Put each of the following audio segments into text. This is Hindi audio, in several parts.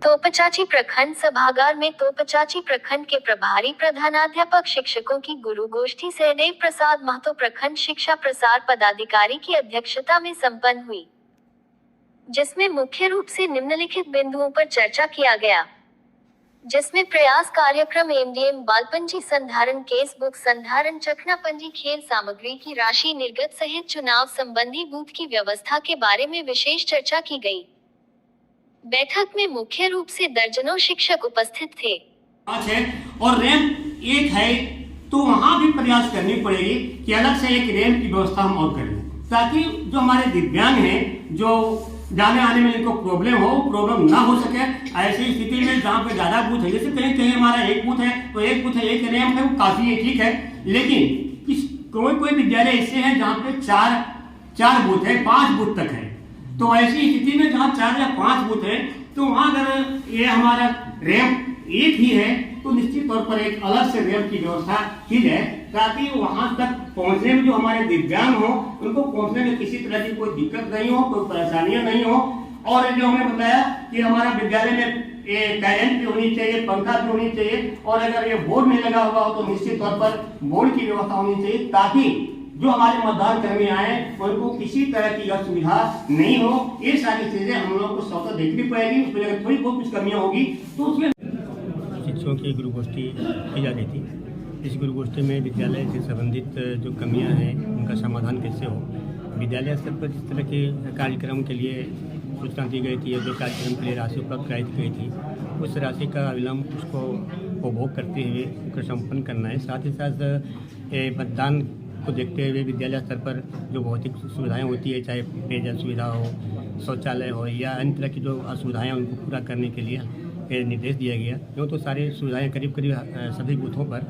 तोपचाची प्रखंड सभागार में तोपचाची प्रखंड के प्रभारी प्रधानाध्यापक शिक्षकों की गुरु गोष्ठी सहदेव प्रसाद महतो प्रखंड शिक्षा प्रसार पदाधिकारी की अध्यक्षता में संपन्न हुई, जिसमें मुख्य रूप से निम्नलिखित बिंदुओं पर चर्चा किया गया, जिसमें प्रयास कार्यक्रम एमडीएम बालपंजी संधारण, केस बुक संधारण, चखनापंजी, खेल सामग्री की राशि निर्गत सहित चुनाव संबंधी बूथ की व्यवस्था के बारे में विशेष चर्चा की गई। बैठक में मुख्य रूप से दर्जनों शिक्षक उपस्थित थे। और रैंप 1 है तो वहां भी प्रयास करनी पड़ेगी कि अलग से एक रैंप की व्यवस्था हम और करें, ताकि जो हमारे दिव्यांग हैं, जो जाने आने में इनको प्रॉब्लम ना हो सके। ऐसी स्थिति में जहाँ पे ज्यादा बूथ है, जैसे कहीं कहीं हमारा एक बूथ है तो एक रैंप है, वो काफी है, ठीक है। लेकिन कोई विद्यालय ऐसे हैं जहाँ पे चार बूथ है, 5 बूथ तक है। तो ऐसी स्थिति में जहाँ 4 या 5 बूथ है तो वहां अगर ये हमारा रैंप 1 ही है तो निश्चित तौर पर एक अलग से रैंप की व्यवस्था की जाए, ताकि वहां तक पहुंचने में जो हमारे दिव्यांग हो उनको पहुंचने में किसी तरह की कोई दिक्कत नहीं हो, कोई परेशानियां नहीं हो। और जो हमने बताया कि हमारा विद्यालय में फैन भी होनी चाहिए, पंखा भी होनी चाहिए, और अगर ये बोर्ड नहीं लगा हुआ हो तो निश्चित तौर पर बोर्ड की व्यवस्था होनी चाहिए, ताकि जो हमारे मतदान कर्मी आए उनको किसी तरह की असुविधा नहीं हो। ये सारी चीजें हम लोग को स्वतः देखनी पड़ेगी। उसमें अगर थोड़ी बहुत कुछ कमियां होगी तो उसमें शिक्षकों की गुरु गोष्ठी की जा रही थी। इस गुरु गोष्ठी में विद्यालय से संबंधित जो कमियां हैं उनका समाधान कैसे हो, विद्यालय स्तर पर जिस तरह के कार्यक्रम के लिए सूचना दी गई थी, जो कार्यक्रम के लिए राशि उपलब्ध कराई गई थी, उस राशि का अविलंब उसको उपभोग करते हुए उसको संपन्न करना है। साथ ही साथ मतदान को देखते हुए विद्यालय स्तर पर जो भौतिक सुविधाएं होती है, चाहे पेयजल सुविधा हो, शौचालय हो या अन्य तरह की जो असुविधाएं उनको पूरा करने के लिए निर्देश दिया गया। क्यों तो सारी सुविधाएं करीब सभी बूथों पर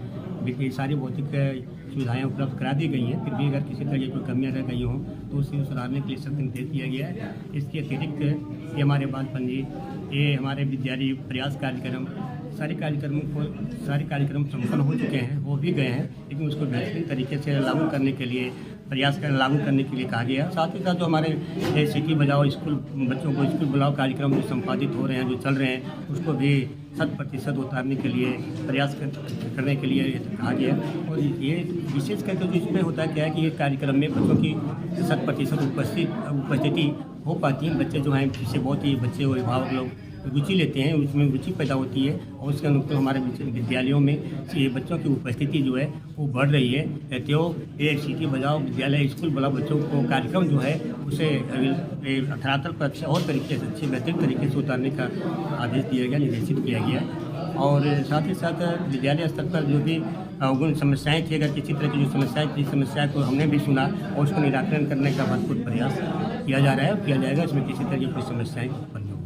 सारी भौतिक सुविधाएं उपलब्ध करा दी गई हैं। फिर भी अगर किसी तरह की कोई कमियां रह गई हों तो उसे सुधारने के लिए सख्त निर्देश दिया गया है। इसके अतिरिक्त ये हमारे बालपंजी, ये हमारे विद्यालय प्रयास कार्यक्रम, सारे कार्यक्रम संपन्न हो चुके हैं, हो भी गए हैं, लेकिन उसको बेहतरीन तरीके से लागू करने के लिए कहा गया। साथ ही साथ जो हमारे सिटी बजाओ स्कूल, बच्चों को स्कूल बुलाओ कार्यक्रम जो संपादित हो रहे हैं, जो चल रहे हैं, उसको भी 100% उतारने के लिए प्रयास करने के लिए कहा गया। और ये विशेष करके जो इसमें होता है क्या है कि ये कार्यक्रम में बच्चों की 100% उपस्थिति हो पाती है। बच्चे जो हैं, जिससे बहुत ही बच्चे और अभिभावक लोग रुचि लेते हैं, उसमें रुचि पैदा होती है और उसके अनुरूप हमारे विद्यालयों में ये बच्चों की उपस्थिति जो है वो बढ़ रही है। तो ये सिटी बजाओ विद्यालय स्कूल बुलाओ बच्चों को कार्यक्रम जो है उसे धरातल पर अच्छे और तरीके से अच्छे बेहतरीन तरीके से उतारने का आदेश दिया गया, निर्देशित किया गया। और साथ ही साथ विद्यालय स्तर पर जो भी समस्याएं थी, अगर किसी तरह की जो समस्याएं थी, समस्या को हमने भी सुना और उसको निराकरण करने का भरपूर प्रयास किया जा रहा है और किया जाएगा। इसमें किसी तरह की कोई समस्याएं उत्पन्न होगी।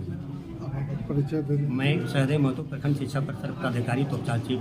मैं सहदेव महतो प्रखंड शिक्षा प्रसार पदाधिकारी तोपचाची।